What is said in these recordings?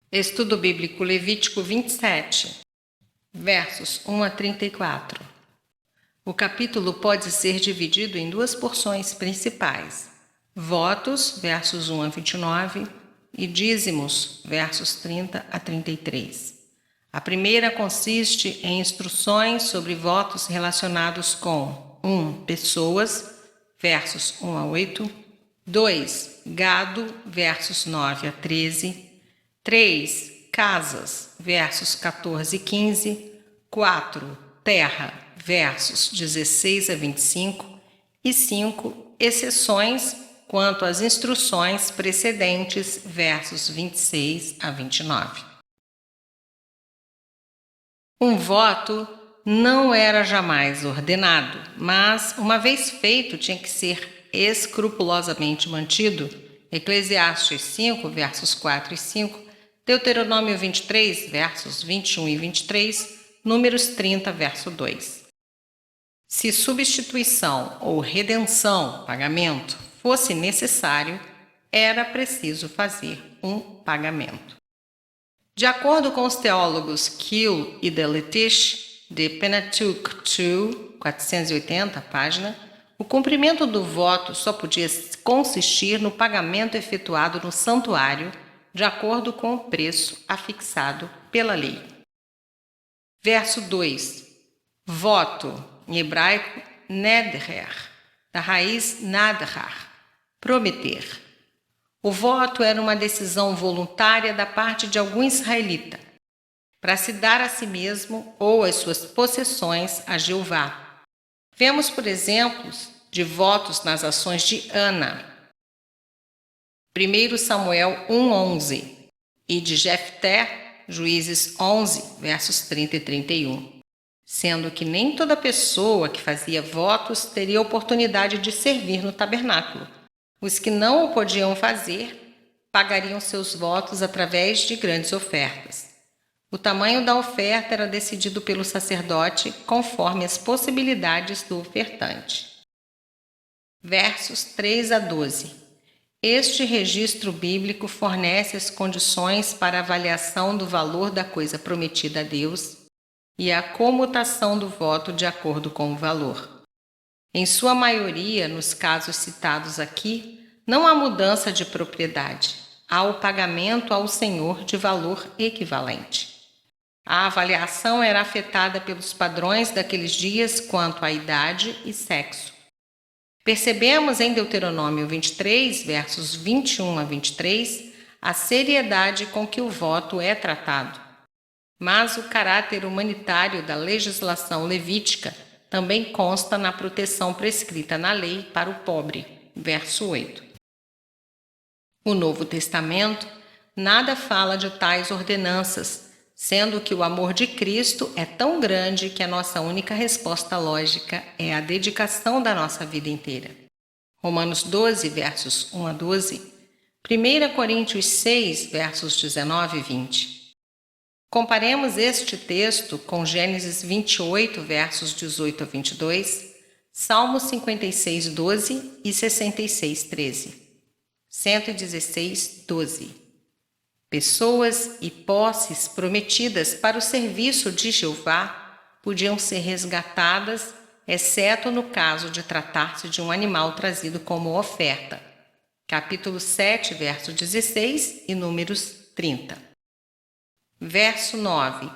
Estudo Bíblico Levítico 27, versos 1 a 34. O capítulo pode ser dividido em duas porções principais: votos, versos 1 a 29, e dízimos, versos 30 a 33. A primeira consiste em instruções sobre votos relacionados com 1. Pessoas, versos 1 a 8, 2. Gado, versos 9 a 13, 3. Casas, versos 14 e 15, 4. Terra, versos 16 a 25 e 5. Exceções quanto às instruções precedentes, versos 26 a 29. Um voto não era jamais ordenado, mas, uma vez feito, tinha que ser escrupulosamente mantido. Eclesiastes 5, versos 4 e 5, Deuteronômio 23, versos 21 e 23, Números 30, verso 2. Se substituição ou redenção, pagamento, fosse necessário, era preciso fazer um pagamento. De acordo com os teólogos Kiel e Delitzsch, de Pentateuch 2, 480, página, o cumprimento do voto só podia consistir no pagamento efetuado no santuário, de acordo com o preço afixado pela lei. Verso 2. Voto, em hebraico, neder, da raiz nadar, prometer. O voto era uma decisão voluntária da parte de algum israelita, para se dar a si mesmo ou as suas possessões a Jeová. Vemos, por exemplos, de votos nas ações de Ana, 1 Samuel 1:11, e de Jefté, Juízes 11, versos 30 e 31, sendo que nem toda pessoa que fazia votos teria oportunidade de servir no tabernáculo. Os que não o podiam fazer pagariam seus votos através de grandes ofertas. O tamanho da oferta era decidido pelo sacerdote conforme as possibilidades do ofertante. Versos 3 a 12. Este registro bíblico fornece as condições para a avaliação do valor da coisa prometida a Deus e a comutação do voto de acordo com o valor. Em sua maioria, nos casos citados aqui, não há mudança de propriedade, há o pagamento ao Senhor de valor equivalente. A avaliação era afetada pelos padrões daqueles dias quanto à idade e sexo. Percebemos em Deuteronômio 23, versos 21 a 23, a seriedade com que o voto é tratado. Mas o caráter humanitário da legislação levítica também consta na proteção prescrita na lei para o pobre, verso 8. O Novo Testamento nada fala de tais ordenanças, sendo que o amor de Cristo é tão grande que a nossa única resposta lógica é a dedicação da nossa vida inteira. Romanos 12, versos 1 a 12, 1 Coríntios 6, versos 19 e 20. Comparemos este texto com Gênesis 28, versos 18 a 22, Salmos 56, 12 e 66, 13. 116, 12. Pessoas e posses prometidas para o serviço de Jeová podiam ser resgatadas, exceto no caso de tratar-se de um animal trazido como oferta. Capítulo 7, verso 16 e Números 30. Verso 9.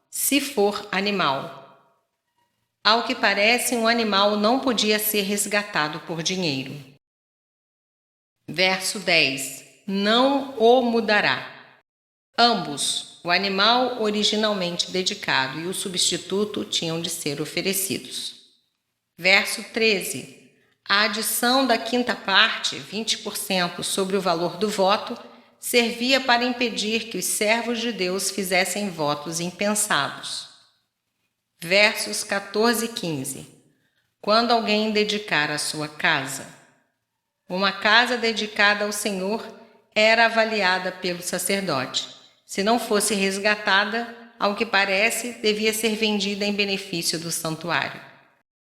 Se for animal. Ao que parece, um animal não podia ser resgatado por dinheiro. Verso 10. Não o mudará. Ambos, o animal originalmente dedicado e o substituto, tinham de ser oferecidos. Verso 13. A adição da quinta parte, 20%, sobre o valor do voto, servia para impedir que os servos de Deus fizessem votos impensados. Versos 14 e 15. Quando alguém dedicar a sua casa. Uma casa dedicada ao Senhor era avaliada pelo sacerdote. Se não fosse resgatada, ao que parece, devia ser vendida em benefício do santuário.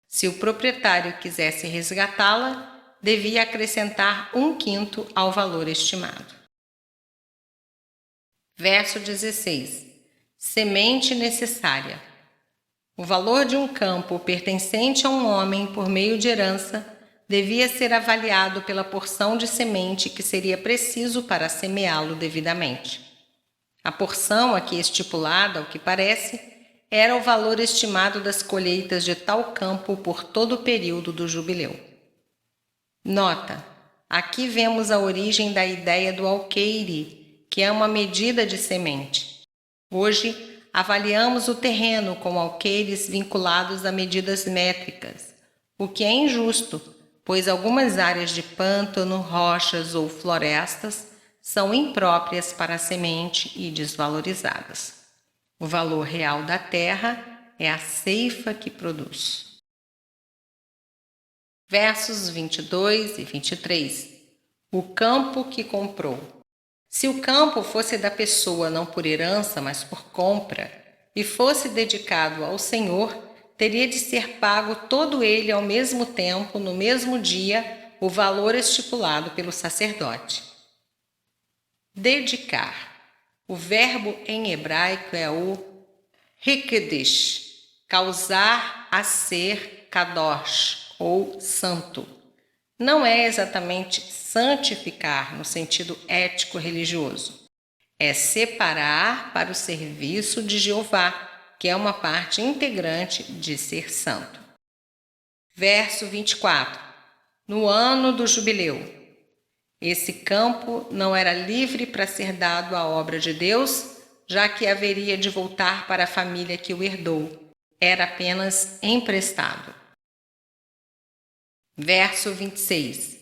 Se o proprietário quisesse resgatá-la, devia acrescentar 1/5 ao valor estimado. Verso 16. Semente necessária. O valor de um campo pertencente a um homem por meio de herança devia ser avaliado pela porção de semente que seria preciso para semeá-lo devidamente. A porção aqui estipulada, ao que parece, era o valor estimado das colheitas de tal campo por todo o período do jubileu. Nota: aqui vemos a origem da ideia do alqueire, que é uma medida de semente. Hoje, avaliamos o terreno com alqueires vinculados a medidas métricas, o que é injusto, pois algumas áreas de pântano, rochas ou florestas são impróprias para a semente e desvalorizadas. O valor real da terra é a ceifa que produz. Versos 22 e 23. O campo que comprou. Se o campo fosse da pessoa não por herança, mas por compra, e fosse dedicado ao Senhor, teria de ser pago todo ele ao mesmo tempo, no mesmo dia, o valor estipulado pelo sacerdote. Dedicar. O verbo em hebraico é o hikdish, causar a ser kadosh, ou santo. Não é exatamente santificar no sentido ético-religioso. É separar para o serviço de Jeová, que é uma parte integrante de ser santo. Verso 24. No ano do jubileu. Esse campo não era livre para ser dado à obra de Deus, já que haveria de voltar para a família que o herdou. Era apenas emprestado. Verso 26.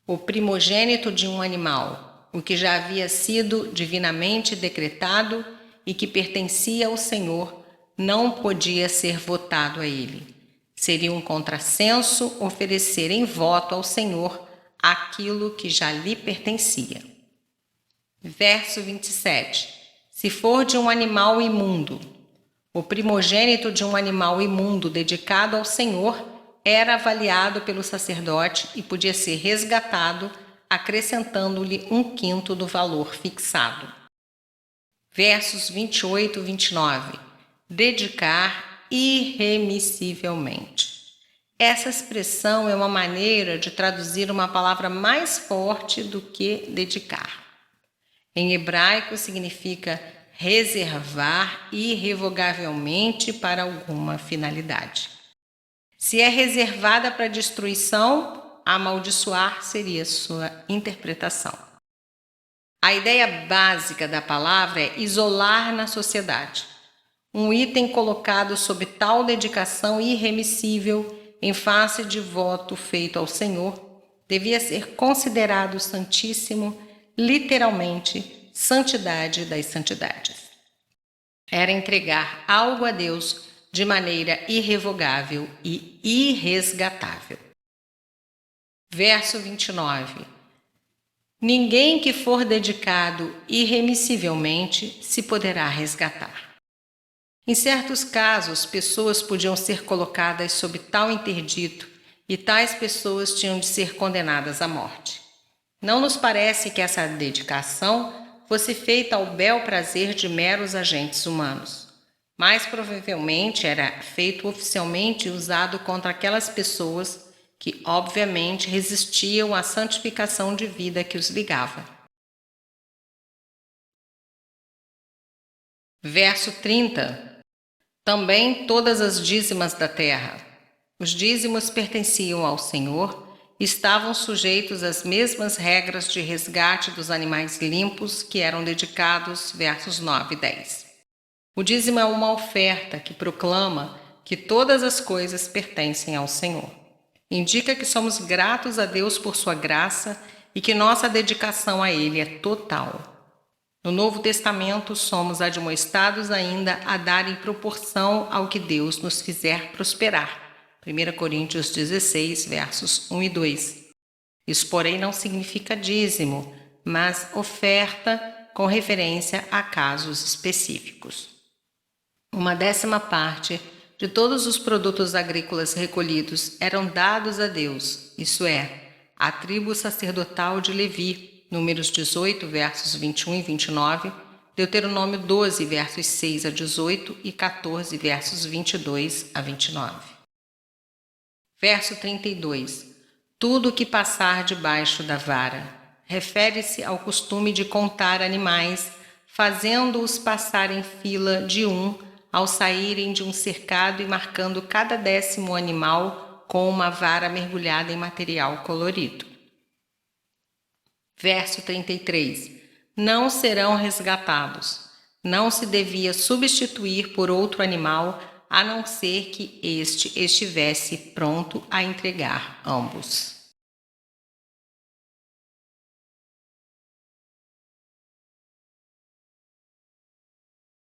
O primogênito de um animal, o que já havia sido divinamente decretado e que pertencia ao Senhor, não podia ser votado a ele. Seria um contrassenso oferecer em voto ao Senhor aquilo que já lhe pertencia. Verso 27. Se for de um animal imundo. O primogênito de um animal imundo dedicado ao Senhor era avaliado pelo sacerdote e podia ser resgatado, acrescentando-lhe 1/5 do valor fixado. Versos 28 e 29. Dedicar irremissivelmente. Essa expressão é uma maneira de traduzir uma palavra mais forte do que dedicar. Em hebraico significa reservar irrevogavelmente para alguma finalidade. Se é reservada para destruição, amaldiçoar seria sua interpretação. A ideia básica da palavra é isolar na sociedade. Um item colocado sob tal dedicação irremissível em face de voto feito ao Senhor devia ser considerado santíssimo, literalmente, santidade das santidades. Era entregar algo a Deus de maneira irrevogável e irresgatável. Verso 29. Ninguém que for dedicado irremissivelmente se poderá resgatar. Em certos casos, pessoas podiam ser colocadas sob tal interdito e tais pessoas tinham de ser condenadas à morte. Não nos parece que essa dedicação fosse feita ao bel prazer de meros agentes humanos. Mais provavelmente era feito oficialmente e usado contra aquelas pessoas que, obviamente, resistiam à santificação de vida que os ligava. Verso 30. Também todas as dízimas da terra. Os dízimos pertenciam ao Senhor e estavam sujeitos às mesmas regras de resgate dos animais limpos que eram dedicados, versos 9 e 10. O dízimo é uma oferta que proclama que todas as coisas pertencem ao Senhor. Indica que somos gratos a Deus por sua graça e que nossa dedicação a Ele é total. No Novo Testamento, somos admoestados ainda a dar em proporção ao que Deus nos fizer prosperar. 1 Coríntios 16, versos 1 e 2. Isso, porém, não significa dízimo, mas oferta com referência a casos específicos. 1/10 de todos os produtos agrícolas recolhidos eram dados a Deus, isso é, a tribo sacerdotal de Levi, Números 18, versos 21 e 29, Deuteronômio 12, versos 6 a 18 e 14, versos 22 a 29. Verso 32. Tudo que passar debaixo da vara. Refere-se ao costume de contar animais, fazendo-os passar em fila de ao saírem de um cercado e marcando cada 10º animal com uma vara mergulhada em material colorido. Verso 33. Não serão resgatados. Não se devia substituir por outro animal, a não ser que este estivesse pronto a entregar ambos.